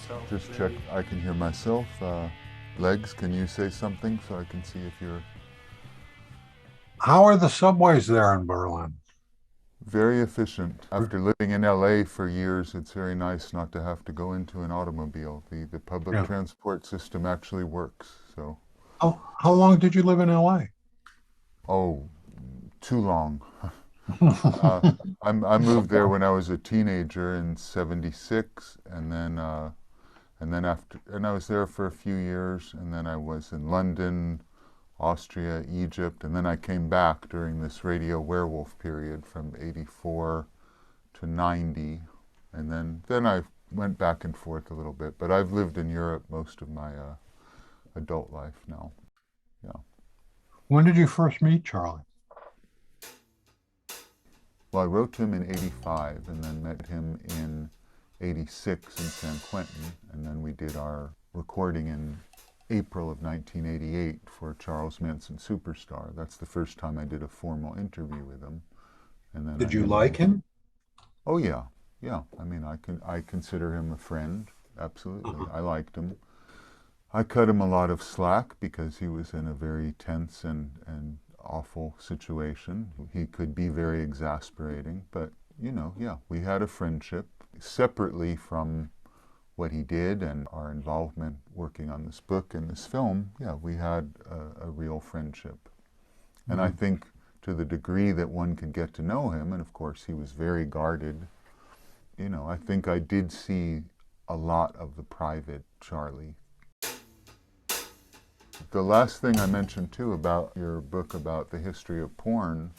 yourself Just check, very. I can hear myself. Legs, can you say something so I can see if you're How are the subways there in Berlin? very efficient? After living in LA for years, it's very nice not to have to go into an automobile. The public Yeah. transport system actually works. So, How long did you live in LA? oh, too long. Uh, I moved there when I was a teenager in '76, and I was there for a few years, and then I was in London, Austria, Egypt, and then I came back during this radio werewolf period from '84 to '90, and then I went back and forth a little bit. But I've lived in Europe most of my adult life now. Yeah. When did you first meet Charlie? Well, I wrote to him in '85, and then met him in '86 in San Quentin, and then we did our recording in April of 1988 for Charles Manson Superstar. That's the first time I did a formal interview with him. And then Did you like him? oh yeah, yeah. I mean, I consider him a friend. Absolutely, Uh-huh. I liked him. I cut him a lot of slack because he was in a very tense and awful situation. He could be very exasperating, but yeah, we had a friendship separately from what he did and our involvement working on this book and this film. Yeah, we had a real friendship. And I Mhm. think to the degree that one could get to know him, and of course he was very guarded, I think I did see a lot of the private Charlie. The last thing I mentioned too about your book about the history of porn,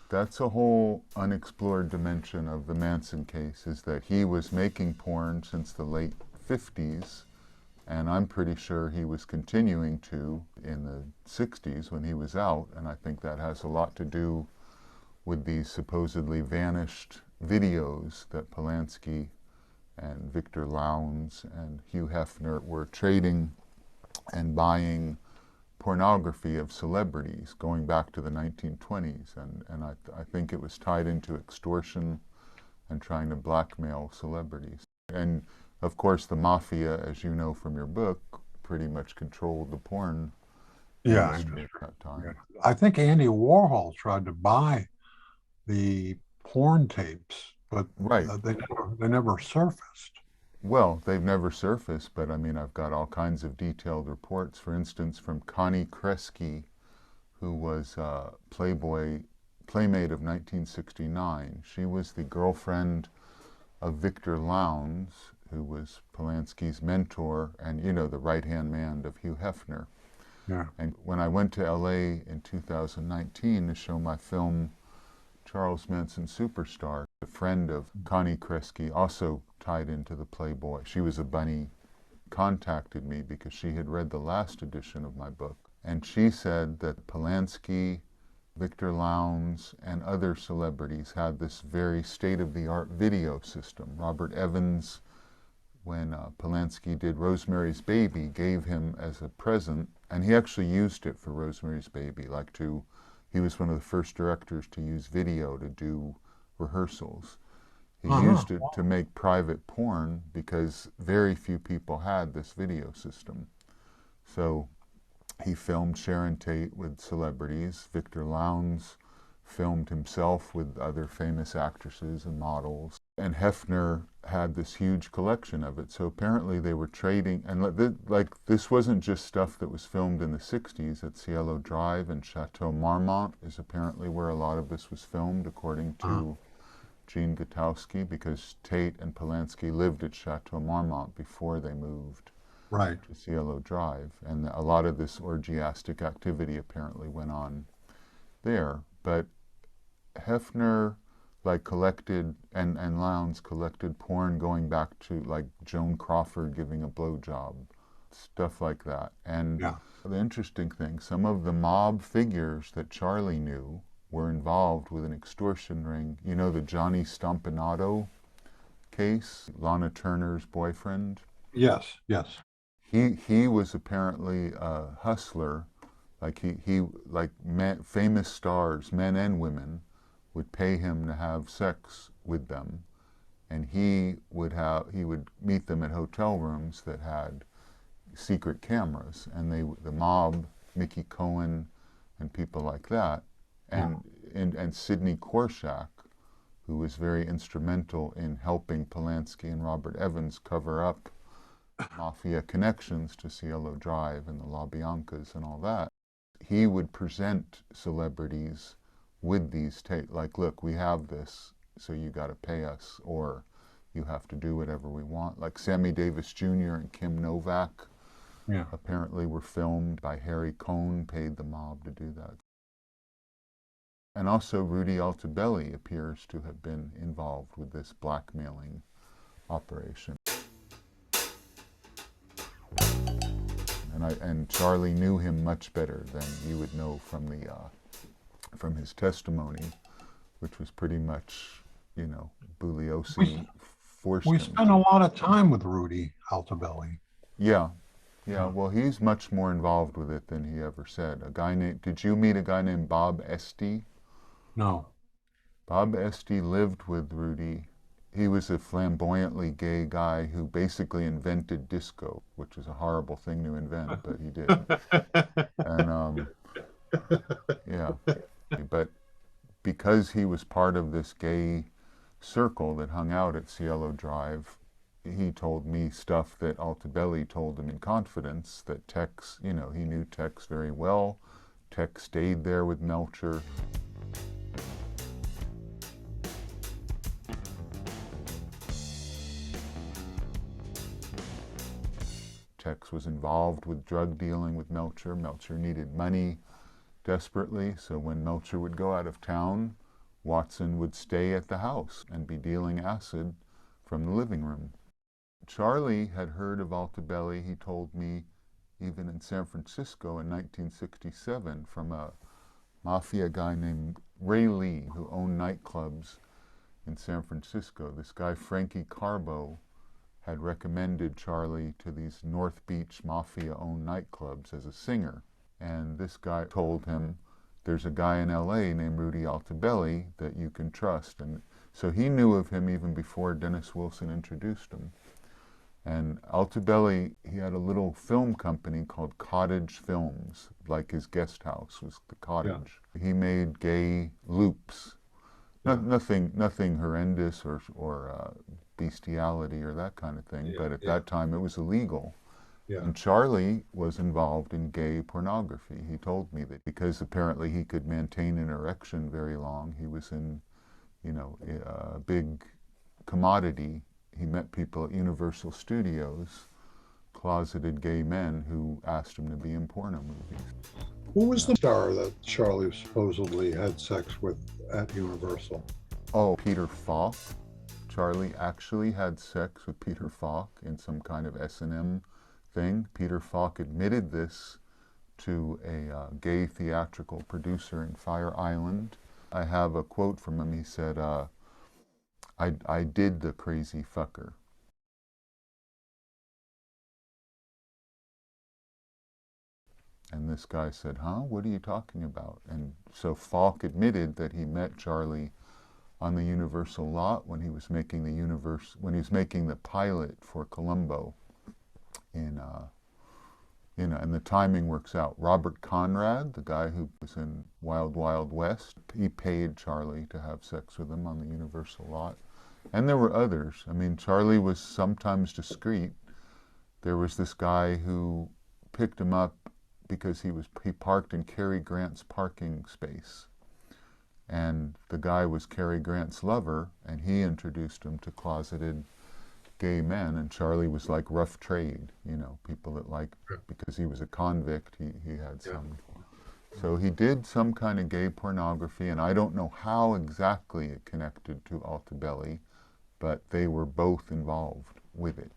that's a whole unexplored dimension of the Manson case, is that he was making porn since the late 50s, and I'm pretty sure he was continuing to in the 60s when he was out, and I think that has a lot to do with these supposedly vanished videos that Polanski and Victor Lowndes and Hugh Hefner were trading and buying pornography of celebrities going back to the 1920s. And I think it was tied into extortion and trying to blackmail celebrities. And of course, the mafia, as you know from your book, pretty much controlled the porn Yeah, industry at that yeah. time. I think Andy Warhol tried to buy the porn tapes, but Right. they never surfaced. Well, they've never surfaced, but I mean, I've got all kinds of detailed reports, for instance, from Connie Kresge, who was Playboy Playmate of 1969. She was the girlfriend of Victor Lowndes, who was Polanski's mentor and, the right-hand man of Hugh Hefner. Yeah. And when I went to LA in 2019 to show my film Charles Manson Superstar, a friend of Connie Kresge, also tied into the Playboy. She was a bunny, contacted me because she had read the last edition of my book. And she said that Polanski, Victor Lowndes, and other celebrities had this very state-of-the-art video system. Robert Evans, when Polanski did Rosemary's Baby, gave him as a present, and he actually used it for Rosemary's Baby, he was one of the first directors to use video to do rehearsals. He Uh-huh. used it to make private porn because very few people had this video system. So he filmed Sharon Tate with celebrities. Victor Lowndes filmed himself with other famous actresses and models. And Hefner had this huge collection of it. So apparently they were trading, and this wasn't just stuff that was filmed in the 60s at Cielo Drive, and Chateau Marmont is apparently where a lot of this was filmed, according Uh-huh. to Gene Gutowski, because Tate and Polanski lived at Chateau Marmont before they moved Right. to Cielo Drive, and a lot of this orgiastic activity apparently went on there. But Hefner collected and Lowndes collected porn going back to Joan Crawford giving a blowjob, stuff like that. And Yeah. the interesting thing, some of the mob figures that Charlie knew were involved with an extortion ring. You know the Johnny Stompanato case, Lana Turner's boyfriend? Yes. Yes. He was apparently a hustler. Famous stars, men and women, would pay him to have sex with them, and he would meet them at hotel rooms that had secret cameras, and the mob, Mickey Cohen, and people like that, and Sidney Korshak, who was very instrumental in helping Polanski and Robert Evans cover up mafia connections to Cielo Drive and the La Biancas and all that. He would present celebrities with these tapes, like, look, we have this, so you got to pay us, or you have to do whatever we want. Like Sammy Davis Jr. and Kim Novak apparently were filmed by Harry Cohn, paid the mob to do that. And also Rudy Altobelli appears to have been involved with this blackmailing operation. And Charlie knew him much better than you would know from his testimony, which was pretty much, you know, Bugliosi forced him. We spent a lot of time with Rudy Altobelli. Yeah. Well, he's much more involved with it than he ever said. Did you meet a guy named Bob Esty? No. Bob Esty lived with Rudy. He was a flamboyantly gay guy who basically invented disco, which is a horrible thing to invent, but he did. And but because he was part of this gay circle that hung out at Cielo Drive, he told me stuff that Altobelli told him in confidence, that Tex, you know, he knew Tex very well. Tex stayed there with Melcher. Tex was involved with drug dealing with Melcher. Melcher needed money desperately, so when Melcher would go out of town, Watson would stay at the house and be dealing acid from the living room. Charlie had heard of Altobelli, he told me, even in San Francisco in 1967, from a mafia guy named Ray Lee, who owned nightclubs in San Francisco. This guy, Frankie Carbo, had recommended Charlie to these North Beach mafia-owned nightclubs as a singer. And this guy told him, there's a guy in LA named Rudy Altobelli that you can trust. And so he knew of him even before Dennis Wilson introduced him. And Altobelli, he had a little film company called Cottage Films, like his guest house was the cottage. Yeah. He made gay loops. Nothing horrendous or bestiality or that kind of thing, but at that time it was illegal. Yeah. And Charlie was involved in gay pornography. He told me that because apparently he could maintain an erection very long, he was in, you know, a big commodity. He met people at Universal Studios, closeted gay men who asked him to be in porno movies. Who was the star that Charlie supposedly had sex with at Universal? Oh, Peter Falk. Charlie actually had sex with Peter Falk in some kind of S&M thing. Peter Falk admitted this to a gay theatrical producer in Fire Island. I have a quote from him. He said, I did the crazy fucker. And this guy said, huh, what are you talking about? And so Falk admitted that he met Charlie on the Universal lot when he was making the pilot for Columbo in, you know, and the timing works out. Robert Conrad, the guy who was in Wild Wild West, he paid Charlie to have sex with him on the Universal lot. And there were others. I mean, Charlie was sometimes discreet. There was this guy who picked him up because he parked in Cary Grant's parking space. And the guy was Cary Grant's lover, and he introduced him to closeted gay men, and Charlie was like rough trade, you know, people that like, because he was a convict, he had some. So he did some kind of gay pornography, and I don't know how exactly it connected to Altobelli, but they were both involved with it.